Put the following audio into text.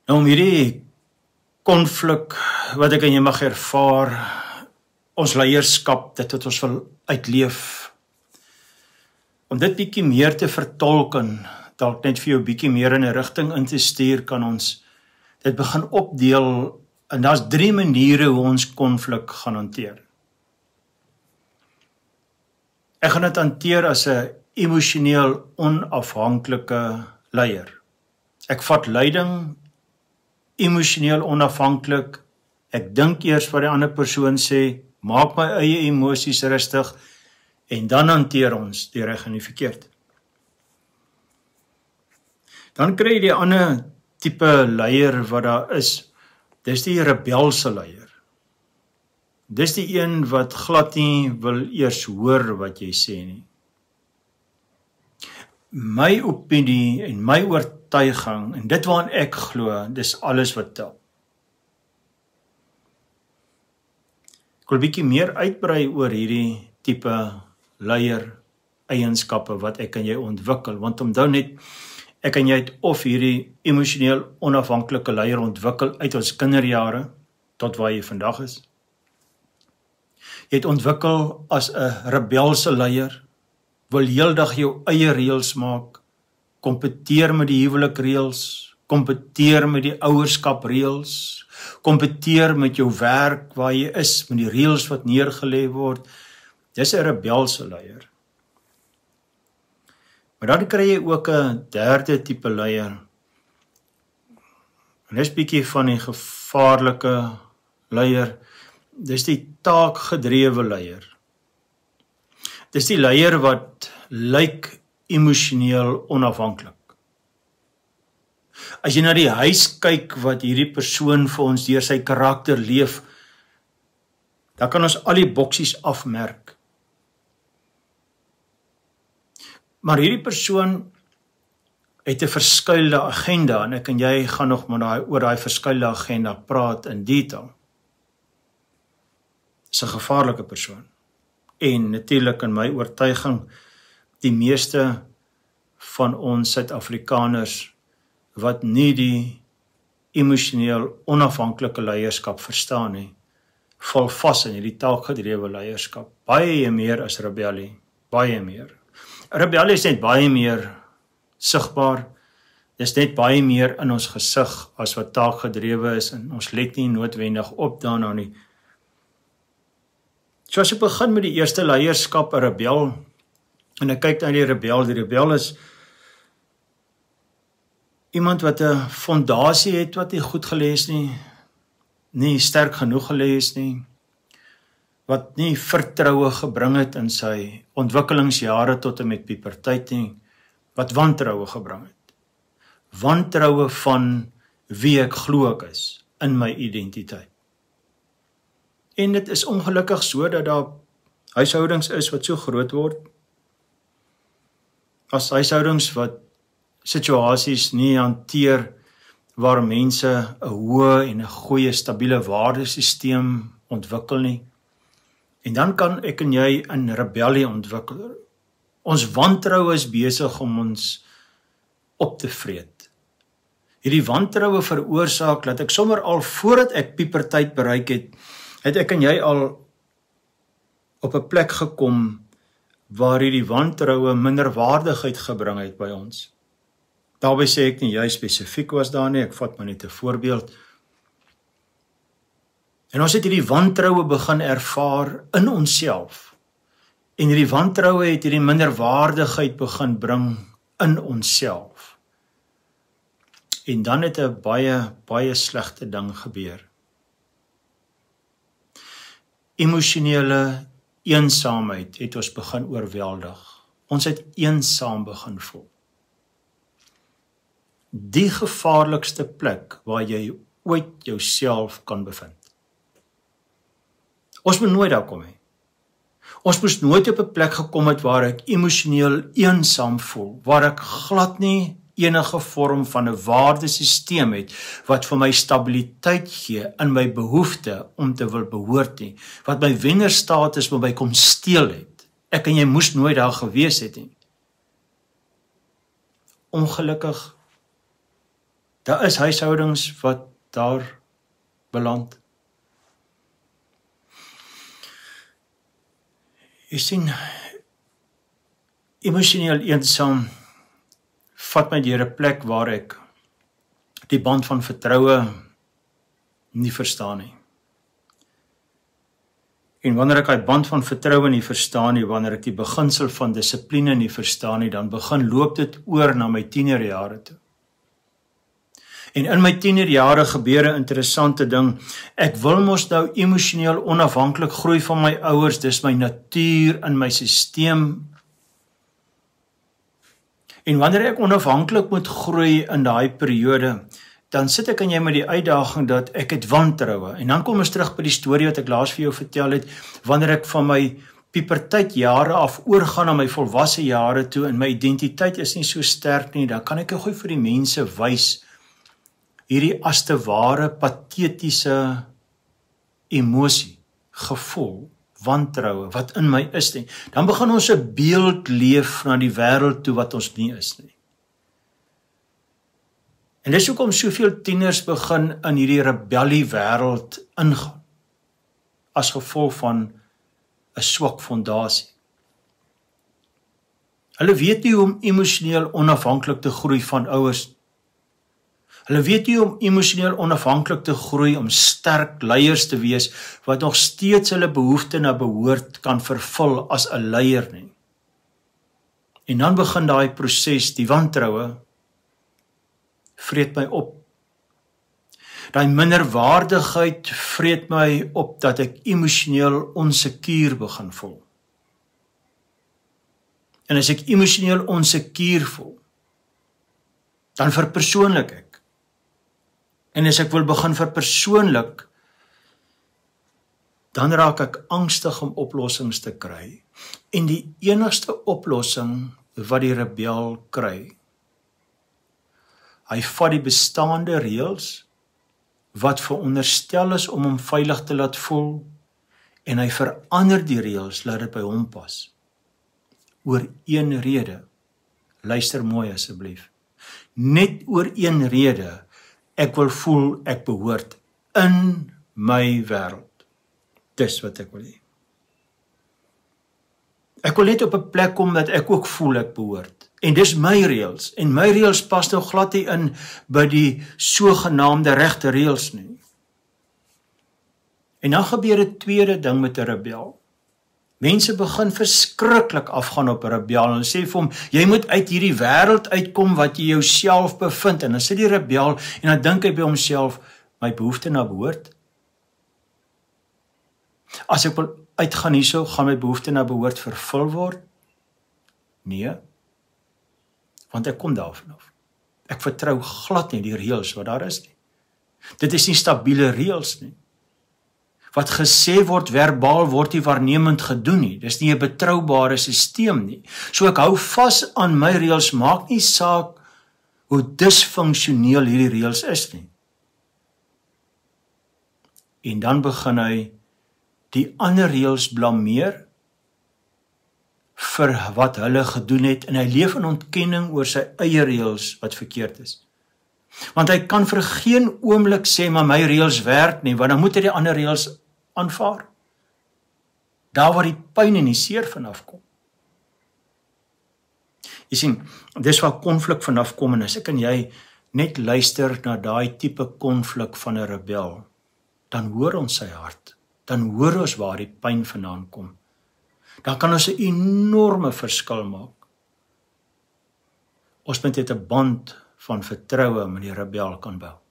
Nou om hierdie konflik wat ek en jy mag ervaar, ons leierskap, dit wat ons wil uitleef, om dit bietjie meer te vertolk en dalk net vir jou bietjie meer in 'n rigting in te stuur, kan ons dit begin opdeel, en daar's 3 maniere hoe ons konflik gaan hanteer. Ek gaan dit hanteer as 'n emosioneel onafhanklike leier. Ek vat leiding, emosioneel onafhanklik, ek dink eers wat die ander persoon sê, maak my eie emosies rustig, en dan hanteer ons die reg en die verkeerd. Dan kry jy die ander tipe leier wat daar is, dis die rebelse leier. Dis die een wat glad nie wil eers hoor wat jy sê nie. My opinie en my oortuiging, en dit waarin ek glo, dis alles wat tel. Ek wil bietjie meer uitbrei oor hierdie tipe leier eienskappe wat ek en jy ontwikkel, want onthou net, ek en jy het of hierdie emosioneel onafhanklike leier ontwikkel uit ons kinderjare, tot waar jy vandag is. Jy het ontwikkel as 'n rebelse leier, wil heeldag jou eie reëls maak, kompeteer met die huwelikreëls, kompeteer met die ouerskapreëls, kompeteer met jou werk waar jy is, met die reëls wat neergelê word. Dis 'n rebelse leier. Maar dan kry jy ook 'n derde tipe leier. En dis bietjie van die gevaarlike leier. Dis die taakgedrewe leier. Dis die leier wat lyk emosioneel onafhanklik. As jy na die huis kyk wat hierdie persoon vir ons deur sy karakter leef, dan kan ons al die boksies afmerk. Maar hierdie persoon het 'n verskuilde agenda, en ek en jy gaan nog maar oor daai verskuilde agenda praat in detail. Dis 'n gevaarlike persoon. En natuurlik in my oortuiging, die meeste van ons Suid-Afrikaners wat nie die emosioneel onafhanklike leierskap verstaan nie, val vas in hierdie taakgedrewe leierskap. Baie meer as rebellie, baie meer. Rebellie is net baie meer sigbaar, dis net baie meer in ons gesig as wat taakgedrewe is, en ons let nie noodwendig op daarna nie. So as ek begin met die eerste leierskap, 'n rebel, en ek kyk na die rebel is iemand wat 'n fondasie het wat nie goed gelê is nie sterk genoeg gelê is nie, wat nie vertroue gebring het in sy ontwikkelingsjare tot en met puberteit nie, wat wantroue gebring het. Wantroue van wie ek glo ek is in my identiteit. En dit is ongelukkig so dat daar huishoudings is wat so groot word, as huishoudings wat situasies nie hanteer waar mense 'n hoë en 'n goeie stabiele waardesisteem ontwikkel nie. En dan kan ek en jy in rebellie ontwikkel. Ons wantroue is besig om ons op te vreet. Hierdie wantroue veroorsaak dat ek sommer al voordat ek puberteit bereik het ek en jy al op 'n plek gekom waar hierdie wantroue minderwaardigheid gebring het by ons. Daarby sê ek nie jy spesifiek was daar nie, ek vat maar net 'n voorbeeld. En ons het hierdie wantroue begin ervaar in onsself. En hierdie wantroue het hierdie minderwaardigheid begin bring in onsself. En dan het 'n baie slegte ding gebeur. Emosionele eensaamheid het ons begin oorweldig. Ons het eensaam begin voel. Die gevaarlikste plek waar jy ooit jouself kan bevind. Ons moet nooit daar kom hê. Ons moes nooit op 'n plek gekom het waar ek emosioneel eensaam voel, waar ek glad nie enige vorm van 'n waardesisteem het wat vir my stabiliteit gee in my behoefte om te wil behoort nie, wat my wennerstatus by my kom steel het. Ek en jy moes nooit daar gewees het nie. Ongelukkig Daar is huishoudings wat daar beland. Jy sien, emosioneel eensaam vat my deur 'n plek waar ek die band van vertroue nie verstaan nie. En wanneer ek die band van vertroue nie verstaan nie, wanneer ek die beginsel van dissipline nie verstaan nie, dan loop dit oor na my tienerjare toe. En in my tienerjare gebeur 'n interessante ding. Ek wil mos nou emosioneel onafhanklik groei van my ouers, dis my natuur in my sisteem. En wanneer ek onafhanklik moet groei in daai periode, dan sit ek en jy met die uitdaging dat ek het wantroue. En dan kom ons terug by die storie wat ek laas vir jou vertel het, wanneer ek van my puberteit jare af oorgaan na my volwasse jare toe en my identiteit is nie so sterk nie, dan kan ek gou vir die mense wys hierdie as te ware patetiese emosie, gevoel, wantroue wat in my is nie. Dan begin ons 'n beeld leef na die wêreld toe wat ons nie is nie. En dis hoekom soveel tieners begin in hierdie rebellie wêreld ingaan as gevolg van 'n swak fondasie. Hulle weet nie hoe om emosioneel onafhanklik te groei van ouers. Hulle weet nie om emosioneel onafhanklik te groei, om sterk leiers te wees, wat nog steeds hulle behoefte na behoort kan vervul as 'n leier nie. En dan begin daai proses, die wantroue, vreet my op. Daai minderwaardigheid vreet my op dat ek emosioneel onsekuur begin voel. En as ek emosioneel onsekuur voel, dan verpersoonlik ek. En as ek wil begin verpersoonlik, dan raak ek angstig om oplossings te kry. En die enigste oplossing wat die rebel kry, hy vat die bestaande reëls wat veronderstel is om hom veilig te laat voel en hy verander die reëls laat dit by hom pas. Oor een rede, luister mooi asseblief, net oor een rede, ek wil voel ek behoort in my wêreld. Dis wat ek wil hê. Ek wil net op 'n plek kom dat ek ook voel ek behoort. En dis my reëls. En my reëls pas nou glad nie in by die sogenaamde regte reëls nie. En dan gebeur 'n tweede ding met 'n rebel. Mense begin verskriklik afgaan op 'n rebel en sê vir hom, jy moet uit hierdie wêreld uitkom wat jy jouself bevind. En dan sit die rebel en dan dink hy by homself, my behoefte na behoort. As ek wil uitgaan hierso, gaan my behoefte na behoort vervul word? Nee. Want ek kom daarvan af. Ek vertrou glad nie die reëls wat daar is nie. Dit is nie stabiele reëls nie. Wat gesê word verbaal word nie waarnemend gedoen nie. Dis nie 'n betroubare stelsel nie. So ek hou vas aan my reëls, maak nie saak hoe disfunksioneel hierdie reëls is nie. En dan begin hy die ander reëls blameer vir wat hulle gedoen het en hy leef in ontkenning oor sy eie reëls wat verkeerd is. Want hy kan vir geen oomblik sê maar my reëls werk nie, want dan moet hy die ander reëls aanvaar. Daar waar die pyn en die seer vanaf kom. Jy sien, dis waar konflik vanaf kom en as ek en jy net luister na daai tipe konflik van 'n rebel, dan hoor ons sy hart. Dan hoor ons waar die pyn vandaan kom. Dan kan ons 'n enorme verskil maak. Ons moet net 'n band van vertroue met die rebel kan bou.